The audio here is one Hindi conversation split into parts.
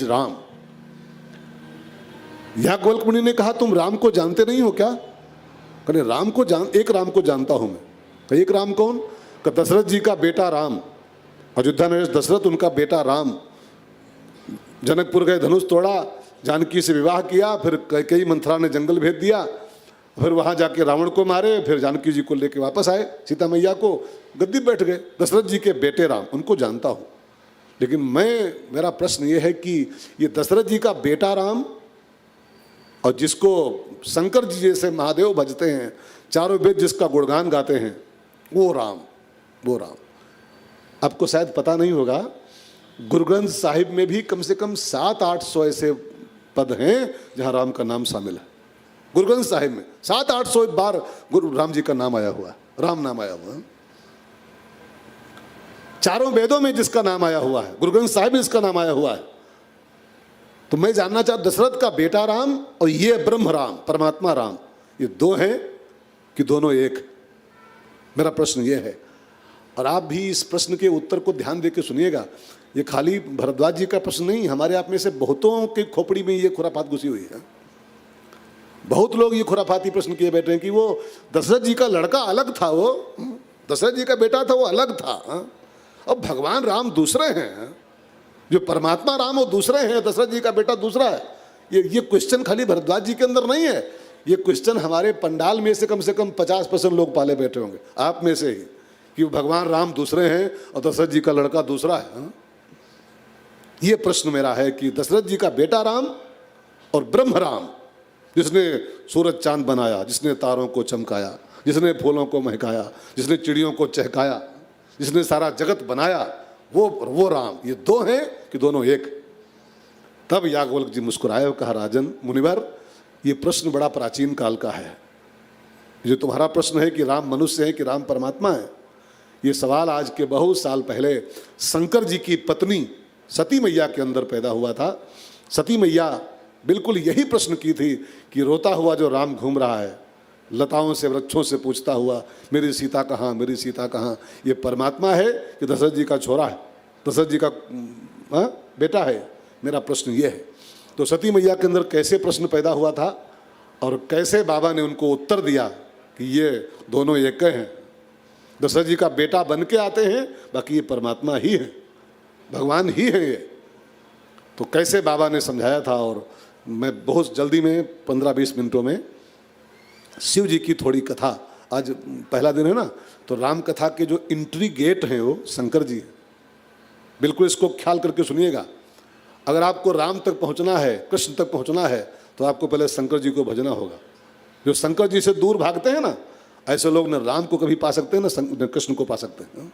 राम। याज्ञवल्क्य मुनि ने कहा तुम राम को जानते नहीं हो क्या? कहने राम को एक राम को जानता हूं मैं। एक राम कौन? कि दशरथ जी का बेटा राम, अयोध्या नरेश दशरथ उनका बेटा राम। जनकपुर गए, धनुष तोड़ा, जानकी से विवाह किया, फिर कैकेयी मंथरा ने जंगल भेज दिया, फिर वहां जाके रावण को मारे, फिर जानकी जी को लेके वापस आए, सीता मैया को गद्दी बैठ गए। दशरथ जी के बेटे राम, उनको जानता हूं। लेकिन मेरा प्रश्न ये है कि ये दशरथ जी का बेटा राम और जिसको शंकर जी जैसे महादेव भजते हैं, चारों वेद जिसका गुणगान गाते हैं, वो राम। आपको शायद पता नहीं होगा, गुरु ग्रंथ साहिब में भी कम से कम 700-800 ऐसे पद हैं जहां राम का नाम शामिल है। गुरु ग्रंथ साहिब में 700-800 बार गुरु राम जी का नाम आया हुआ है, राम नाम आया हुआ है। चारों वेदों में जिसका नाम आया हुआ है, गुरु ग्रंथ साहिब में जिसका नाम आया हुआ है। तो मैं जानना चाहता, दशरथ का बेटा राम और ये ब्रह्म राम, परमात्मा राम, ये दो हैं कि दोनों एक? मेरा प्रश्न ये है। और आप भी इस प्रश्न के उत्तर को ध्यान देकर सुनिएगा। ये खाली भरद्वाज जी का प्रश्न नहीं, हमारे आप में से बहुतों की खोपड़ी में ये खुरापात घुसी हुई है। बहुत लोग ये खुरापाती प्रश्न किए बैठे हैं कि वो दशरथ जी का लड़का अलग था, वो दशरथ जी का बेटा था, वो अलग था। अब भगवान राम दूसरे हैं, जो परमात्मा राम वो दूसरे हैं, दशरथ जी का बेटा दूसरा है। ये क्वेश्चन खाली भरद्वाज जी के अंदर नहीं है, ये क्वेश्चन हमारे पंडाल में से कम 50% लोग पाले बैठे होंगे, आप में से ही, कि भगवान राम दूसरे हैं और दशरथ जी का लड़का दूसरा है। ये प्रश्न मेरा है कि दशरथ जी का बेटा राम और ब्रह्म राम, जिसने सूरज चांद बनाया, जिसने तारों को चमकाया, जिसने फूलों को महकाया, जिसने चिड़ियों को चहकाया, जिसने सारा जगत बनाया, वो राम। ये दो हैं कि दोनों एक? तब याज्ञवल्क्य जी मुस्कुराए और कहा, राजन मुनिवर, ये प्रश्न बड़ा प्राचीन काल का है। जो तुम्हारा प्रश्न है कि राम मनुष्य है कि राम परमात्मा है, ये सवाल आज के बहुत साल पहले शंकर जी की पत्नी सती मैया के अंदर पैदा हुआ था। सती मैया बिल्कुल यही प्रश्न की थी कि रोता हुआ जो राम घूम रहा है, लताओं से वृक्षों से पूछता हुआ, मेरी सीता कहाँ, मेरी सीता कहाँ, ये परमात्मा है कि दशरथ जी का छोरा है, दशरथ जी का बेटा है? मेरा प्रश्न ये है। तो सती मैया के अंदर कैसे प्रश्न पैदा हुआ था और कैसे बाबा ने उनको उत्तर दिया कि ये दोनों एक हैं, दशरथ जी का बेटा बन के आते हैं, बाकी ये परमात्मा ही है, भगवान ही है ये। तो कैसे बाबा ने समझाया था। और मैं बहुत जल्दी में 15-20 मिनटों में शिव जी की थोड़ी कथा, आज पहला दिन है ना, तो राम कथा के जो एंट्री गेट हैं वो शंकर जी हैं। बिल्कुल इसको ख्याल करके सुनिएगा। अगर आपको राम तक पहुंचना है, कृष्ण तक पहुंचना है, तो आपको पहले शंकर जी को भजना होगा। जो शंकर जी से दूर भागते हैं ना, ऐसे लोग न राम को कभी पा सकते हैं न कृष्ण को पा सकते हैं।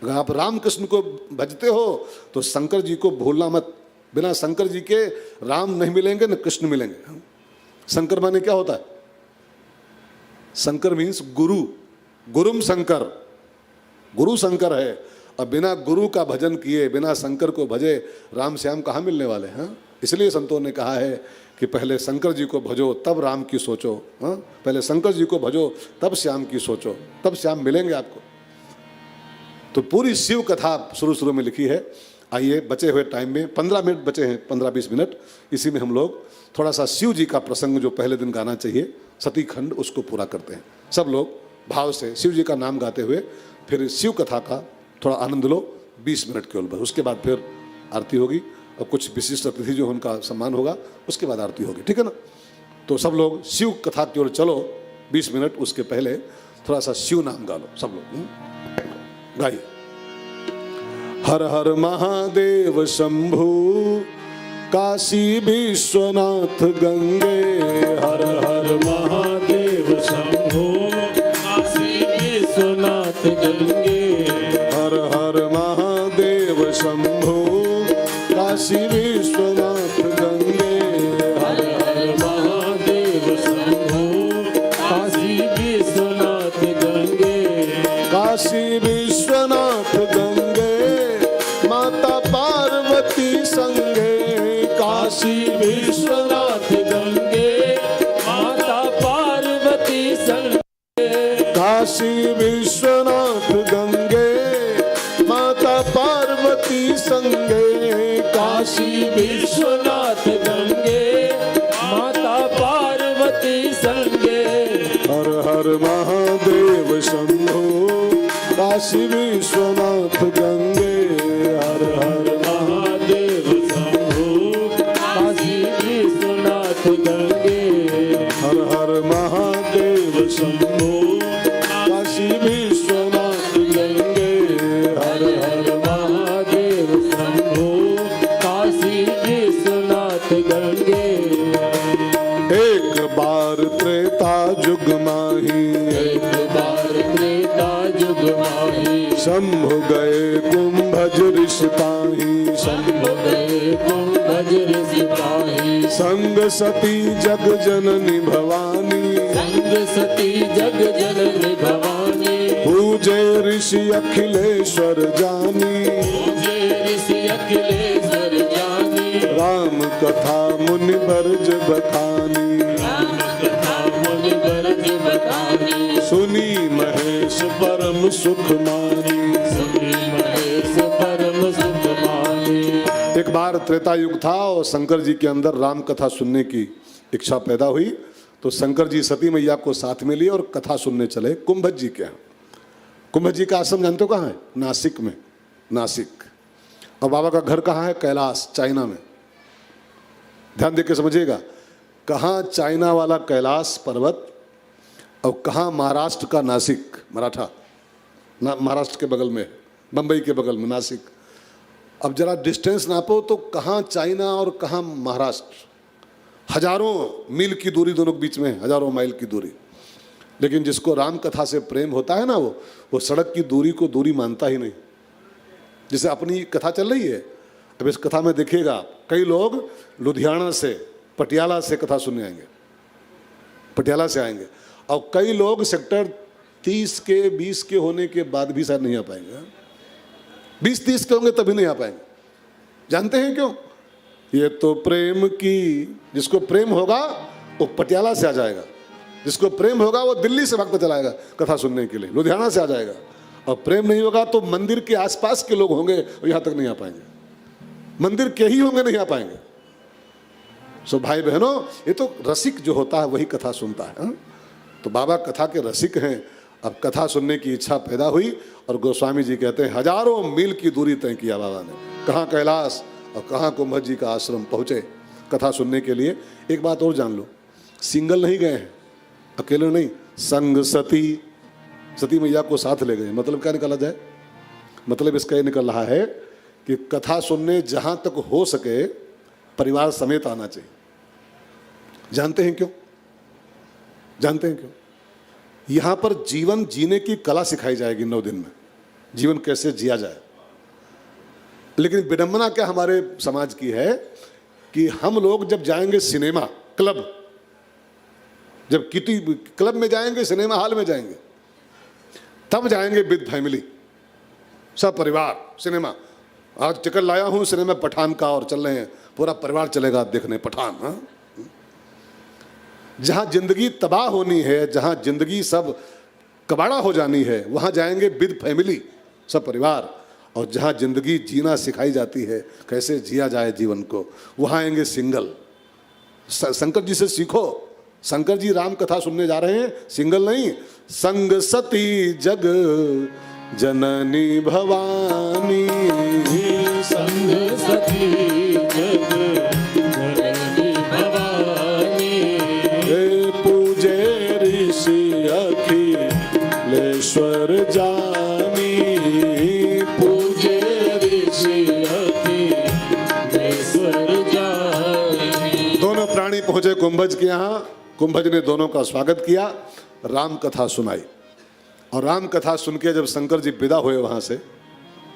अगर आप राम कृष्ण को भजते हो तो शंकर जी को भूलना मत। बिना शंकर जी के राम नहीं मिलेंगे न कृष्ण मिलेंगे। शंकर माने क्या होता है? शंकर मीन्स गुरु, गुरुम शंकर, गुरु शंकर है। और बिना गुरु का भजन किए, बिना शंकर को भजे, राम श्याम कहाँ मिलने वाले हैं? इसलिए संतों ने कहा है कि पहले शंकर जी को भजो तब राम की सोचो। पहले शंकर जी को भजो तब श्याम की सोचो, तब श्याम मिलेंगे आपको। तो पूरी शिव कथा शुरू में लिखी है। आइए, बचे हुए टाइम में 15 मिनट बचे हैं, 15-20 मिनट, इसी में हम लोग थोड़ा सा शिव जी का प्रसंग जो पहले दिन गाना चाहिए, सती खंड, उसको पूरा करते हैं। सब लोग भाव से शिव जी का नाम गाते हुए फिर शिव कथा का थोड़ा आनंद लो 20 मिनट केवल बस। उसके बाद फिर आरती होगी और कुछ विशिष्ट अतिथि जो उनका सम्मान होगा, उसके बाद आरती होगी, ठीक है ना? तो सब लोग शिव कथा की ओर चलो 20 मिनट। उसके पहले थोड़ा सा शिव नाम गा लो सब लोग। गाइए। हर हर महादेव शंभु, काशी विश्वनाथ गंगे। हर हर महादेव शंभु, काशी विश्वनाथ गंगे। हर हर महादेव शंभु, काशी विश्वनाथ गंगे। हर हर महादेव शंभु, काशी विश्वनाथ गंगे। काशी विश्वनाथ गंगे, माता पार्वती संगे। काशी विश्वनाथ गंगे, माता पार्वती संगे। काशी विश्वनाथ गंगे, माता पार्वती संगे। काशी विश्व हर महादेव शंभो काशी विश्वनाथ गंगे। हर हर महादेव शंभो काशी विश्वनाथ गंगे। हर हर महादेव शंभो काशी विश्वनाथ गंगे। हर हर महादेव शंभो काशी विश्वनाथ गंगे। एक बार त्रेता जुग माही एक बार त्रेता जुग माही शंभु गए कुंभज ऋषि पाही। शंभु गए कुंभज ऋषि पाही। संग सती जग जननी भवानी संग सती जग जननी भवानी। पूजे ऋषि अखिलेश्वर जानी। पूजे ऋषि अखिलेश्वर जानी। राम कथा मुनि बरज बखानी। राम कथा मुनि बरज बखानी। सुनी महेश परम सुख मानी। सुनी महेश परम सुख मानी। एक बार त्रेता युग था और शंकर जी के अंदर राम कथा सुनने की इच्छा पैदा हुई, तो शंकर जी सती मैया को साथ में लिए और कथा सुनने चले कुंभज जी के यहाँ। कुंभज जी का आश्रम जानते हो कहाँ है? नासिक में, नासिक। और बाबा का घर कहाँ है? कैलाश, चाइना में। ध्यान देके समझिएगा, कहाँ चाइना वाला कैलाश पर्वत और कहाँ महाराष्ट्र का नासिक, मराठा महाराष्ट्र के बगल में, बम्बई के बगल में नासिक। अब जरा डिस्टेंस नापो तो कहाँ चाइना और कहाँ महाराष्ट्र, हजारों मील की दूरी दोनों के बीच में, हजारों माइल की दूरी। लेकिन जिसको राम कथा से प्रेम होता है ना, वो सड़क की दूरी को दूरी मानता ही नहीं। जैसे अपनी कथा चल रही है, अब इस कथा में देखिएगा कई लोग लुधियाना से, पटियाला से कथा सुनने आएंगे, पटियाला से आएंगे, और कई लोग सेक्टर 30 के 20 के होने के बाद भी शायद नहीं आ पाएंगे। 20-30 के होंगे तभी नहीं आ पाएंगे। जानते हैं क्यों? ये तो प्रेम की, जिसको प्रेम होगा वो पटियाला से आ जाएगा, जिसको प्रेम होगा वो दिल्ली से भागता चलाएगा कथा सुनने के लिए, लुधियाना से आ जाएगा। और प्रेम नहीं होगा तो मंदिर के आसपास के लोग होंगे और यहाँ तक नहीं आ पाएंगे, मंदिर के ही होंगे, नहीं आ पाएंगे। सो भाई बहनों, ये तो रसिक जो होता है वही कथा सुनता है। तो बाबा कथा के रसिक हैं। अब कथा सुनने की इच्छा पैदा हुई और गोस्वामी जी कहते हैं हजारों मील की दूरी तय किया बाबा ने, कहाँ कैलाश और कहाँ कुंभज जी का आश्रम पहुँचे कथा सुनने के लिए। एक बात और जान लो, सिंगल नहीं गए हैं, अकेले नहीं, संग सती, सती मैया को साथ ले गए। मतलब क्या निकाला जाए? मतलब इसका ये निकल रहा है कि कथा सुनने जहाँ तक हो सके परिवार समेत आना चाहिए। जानते हैं क्यों? जानते हैं क्यों? यहाँ पर जीवन जीने की कला सिखाई जाएगी 9 दिन में, जीवन कैसे जिया जाए। लेकिन विडंबना क्या हमारे समाज की है कि हम लोग जब जाएंगे सिनेमा क्लब, जब किटी क्लब में जाएंगे, सिनेमा हॉल में जाएंगे, तब जाएंगे विद फैमिली, सब परिवार सिनेमा। आज टिकट लाया हूं सिनेमा पठान का और चल रहे हैं, पूरा परिवार चलेगा देखने पठान। हाँ? जहां जिंदगी तबाह होनी है, जहां जिंदगी सब कबाड़ा हो जानी है, वहां जाएंगे विद फैमिली, सब परिवार। और जहां जिंदगी जीना सिखाई जाती है, कैसे जिया जाए जीवन को, वहां आएंगे सिंगल। शंकर जी से सीखो, शंकर जी राम कथा सुनने जा रहे हैं, सिंगल नहीं, संग सती जग जननी भवानी। संग सती जग जननी भवानी। पूजे ऋषि अखिलेश्वर जानी। पूजे ऋषि अखिलेश्वर जानी। दोनों प्राणी पहुंचे कुंभज के यहाँ। कुंभज ने दोनों का स्वागत किया, राम कथा सुनाई। और राम कथा सुन के जब शंकर जी विदा हुए वहाँ से,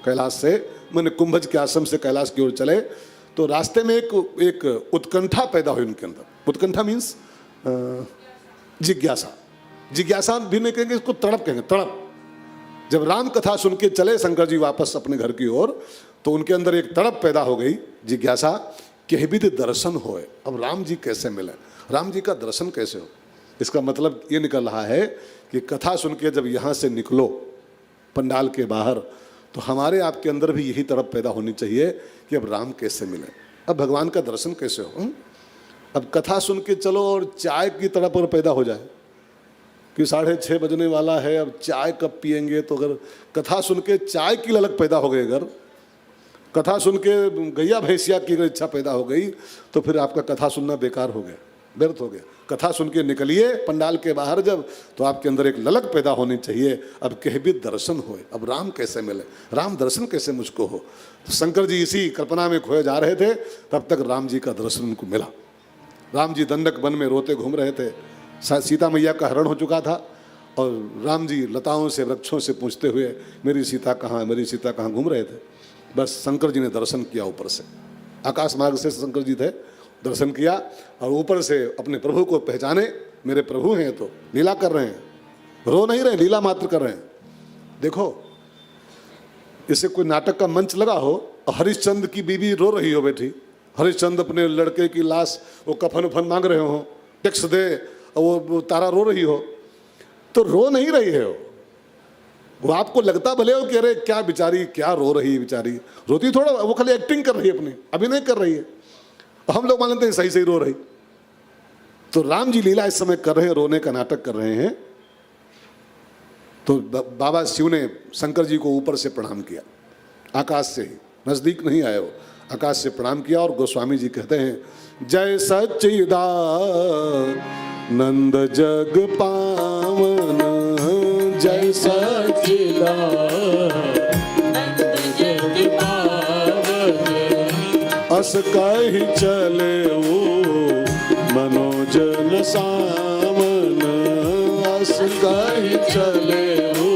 कैलाश से, मैंने कुंभज के आश्रम से कैलाश की ओर चले, तो रास्ते में एक उत्कंठा पैदा हुई उनके अंदर। उत्कंठा मीन्स जिज्ञासा। जिज्ञासा भी नहीं कहेंगे, इसको तड़प कहेंगे, तड़प। जब राम कथा सुन के चले शंकर जी वापस अपने घर की ओर, तो उनके अंदर एक तड़प पैदा हो गई, जिज्ञासा, कि विद दर्शन होए। अब राम जी कैसे मिले, राम जी का दर्शन कैसे हो। इसका मतलब ये निकल रहा है कि कथा सुन के जब यहाँ से निकलो पंडाल के बाहर, तो हमारे आपके अंदर भी यही तड़प पैदा होनी चाहिए कि अब राम कैसे मिले, अब भगवान का दर्शन कैसे हो। अब कथा सुन के चलो और चाय की तड़प और पैदा हो जाए कि 6:30 बजने वाला है, अब चाय कब पिएंगे। तो अगर कथा सुन के चाय की ललक पैदा हो गई, अगर कथा सुन के गैया भैंसिया की अगर इच्छा पैदा हो गई, तो फिर आपका कथा सुनना बेकार हो गया, व्यर्थ हो गया। कथा सुन के निकलिए पंडाल के बाहर जब, तो आपके अंदर एक ललक पैदा होनी चाहिए, अब कह भी दर्शन होए, अब राम कैसे मिले, राम दर्शन कैसे मुझको हो। तो शंकर जी इसी कल्पना में खोए जा रहे थे, तब तक राम जी का दर्शन उनको मिला। राम जी दंडक वन में रोते घूम रहे थे, सीता मैया का हरण हो चुका था, और राम जी लताओं से वृक्षों से पूछते हुए मेरी सीता कहाँ है, मेरी सीता कहाँ, घूम रहे थे। बस शंकर जी ने दर्शन किया, ऊपर से आकाश मार्ग से शंकर जी थे, दर्शन किया, और ऊपर से अपने प्रभु को पहचाने, मेरे प्रभु हैं, तो लीला कर रहे हैं, रो नहीं रहे, लीला मात्र कर रहे हैं। देखो, इससे कोई नाटक का मंच लगा हो और हरिश्चंद्र की बीवी रो रही हो बैठी, हरिश्चंद्र अपने लड़के की लाश वो कफन उफन मांग रहे हो, टैक्स दे, और वो तारा रो रही हो, तो रो नहीं रही है वो आपको लगता भले हो कि अरे क्या बेचारी, क्या रो रही है बेचारी, रोती थोड़ा, वो खाली एक्टिंग कर रही है, अपनी अभिनय कर रही है, हम लोग मानते हैं सही सही रो रही। तो राम जी लीला इस समय कर रहे हैं, रोने का नाटक कर रहे हैं। तो बाबा शिव ने शंकर जी को ऊपर से प्रणाम किया, आकाश से ही, नजदीक नहीं आए वो, आकाश से प्रणाम किया। और गोस्वामी जी कहते हैं, जय सच्चिदानंद जग पावन, जय सच्चिदानंद जग पावन, अस कहि चले वो मनोजन सामन, अस कहि चले वो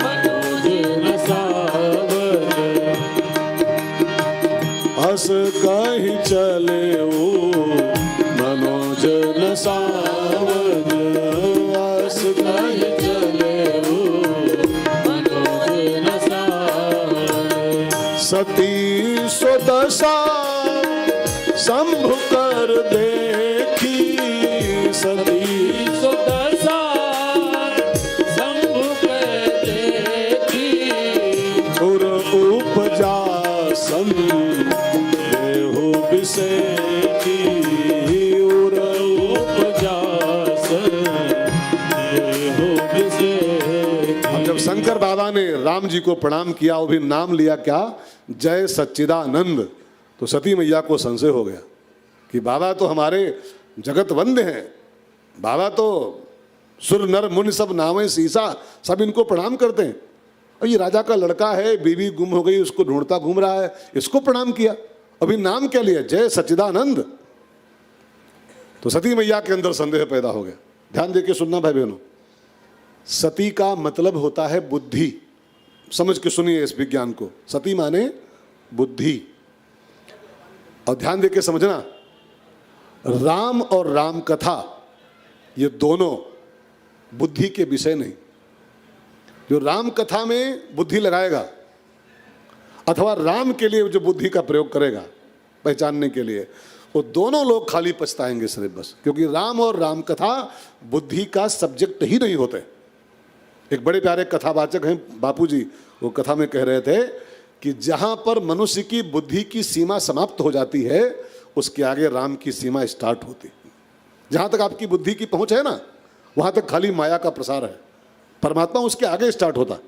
मनोजन सावन, अस कहि चले वो मनोजन सावन, अस कहि चले वो मनोजन सावन, सती स्वदशा शंभु कर देखी, सती सुदशा शंभु कर देखी, उर उपजा संदेहु विषेकी, उर उपजा संदेहु विषेकी। अब जब शंकर बाबा ने राम जी को प्रणाम किया, वो भी नाम लिया क्या, जय सच्चिदानंद, तो सती मैया को संशय हो गया कि बाबा तो हमारे जगत वंद्य हैं, बाबा तो सुर नर मुनि सब नामे सीसा, सब इनको प्रणाम करते हैं, और ये राजा का लड़का है, बीवी गुम हो गई, उसको ढूंढता घूम रहा है, इसको प्रणाम किया, अभी नाम क्या लिया, जय सच्चिदानंद। तो सती मैया के अंदर संदेह पैदा हो गया। ध्यान देके सुनना भाई बहनों, सती का मतलब होता है बुद्धि, समझ के सुनिए इस विज्ञान को, सती माने बुद्धि। और ध्यान देके समझना, राम और राम कथा ये दोनों बुद्धि के विषय नहीं। जो राम कथा में बुद्धि लगाएगा अथवा राम के लिए जो बुद्धि का प्रयोग करेगा पहचानने के लिए, वो दोनों लोग खाली पछताएंगे सिर्फ बस, क्योंकि राम और राम कथा बुद्धि का सब्जेक्ट ही नहीं होते। एक बड़े प्यारे कथावाचक हैं बापूजी, वो कथा में कह रहे थे कि जहाँ पर मनुष्य की बुद्धि की सीमा समाप्त हो जाती है, उसके आगे राम की सीमा स्टार्ट होती है। जहाँ तक आपकी बुद्धि की पहुँच है ना, वहाँ तक खाली माया का प्रसार है, परमात्मा उसके आगे स्टार्ट होता।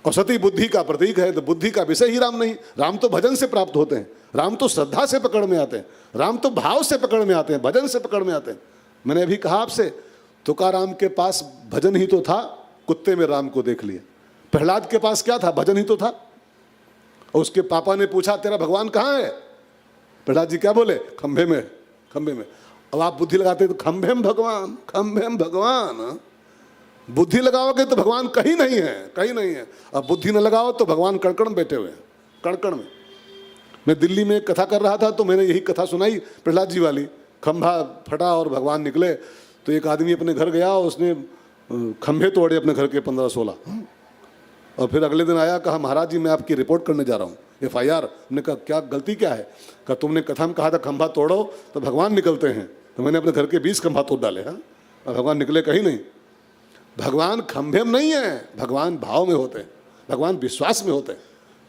और सती बुद्धि का प्रतीक है, तो बुद्धि का विषय ही राम नहीं। राम तो भजन से प्राप्त होते हैं, राम तो श्रद्धा से पकड़ में आते हैं, राम तो भाव से पकड़ में आते हैं, भजन से पकड़ में आते हैं। मैंने अभी कहा आपसे, तुकाराम के पास भजन ही तो था, कुत्ते में राम को देख लिया। प्रहलाद के पास क्या था, भजन ही तो था। और उसके पापा ने पूछा तेरा भगवान कहाँ है, प्रहलाद जी क्या बोले, खंभे में, खंभे में। अब आप बुद्धि लगाते तो खंभे में भगवान, खंभे में भगवान। बुद्धि लगाओगे तो भगवान कहीं नहीं है, कहीं नहीं है। अब बुद्धि न लगाओ तो भगवान कड़कड़ में बैठे हुए हैं, कड़कड़ में। मैं दिल्ली में कथा कर रहा था तो मैंने यही कथा सुनाई प्रहलाद जी वाली। खंभा फटा और भगवान निकले, तो एक आदमी अपने घर गया, उसने खंभे तोड़े अपने घर के 15-16। और फिर अगले दिन आया, कहा महाराज जी मैं आपकी रिपोर्ट करने जा रहा हूँ, FIR। हमने कहा क्या गलती क्या है, कहा तुमने कथा में कहा था खंभा तोड़ो तो भगवान निकलते हैं, तो मैंने अपने घर के 20 खंभा तोड़ डाले। हाँ, और भगवान निकले कहीं नहीं। भगवान खंभे में नहीं है, भगवान भाव में होते हैं, भगवान विश्वास में होते हैं।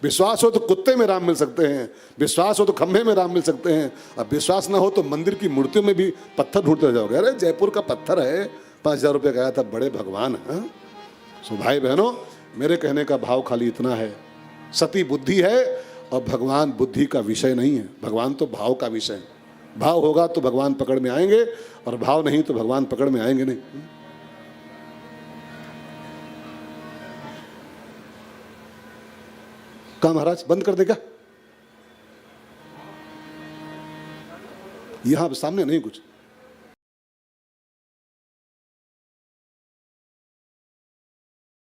विश्वास हो तो कुत्ते में राम मिल सकते हैं, विश्वास हो तो खंभे में राम मिल सकते हैं, अब विश्वास ना हो तो मंदिर की मूर्तियों में भी पत्थर ढूंढते जाओगे। अरे जयपुर का पत्थर है, 5,000 रुपये गया था, बड़े भगवान हैं। सो भाई बहनों, मेरे कहने का भाव खाली इतना है, सती बुद्धि है और भगवान बुद्धि का विषय नहीं है, भगवान तो भाव का विषय है। भाव होगा तो भगवान पकड़ में आएंगे और भाव नहीं तो भगवान पकड़ में आएंगे नहीं। कहा महाराज बंद कर देगा? यहां सामने नहीं कुछ।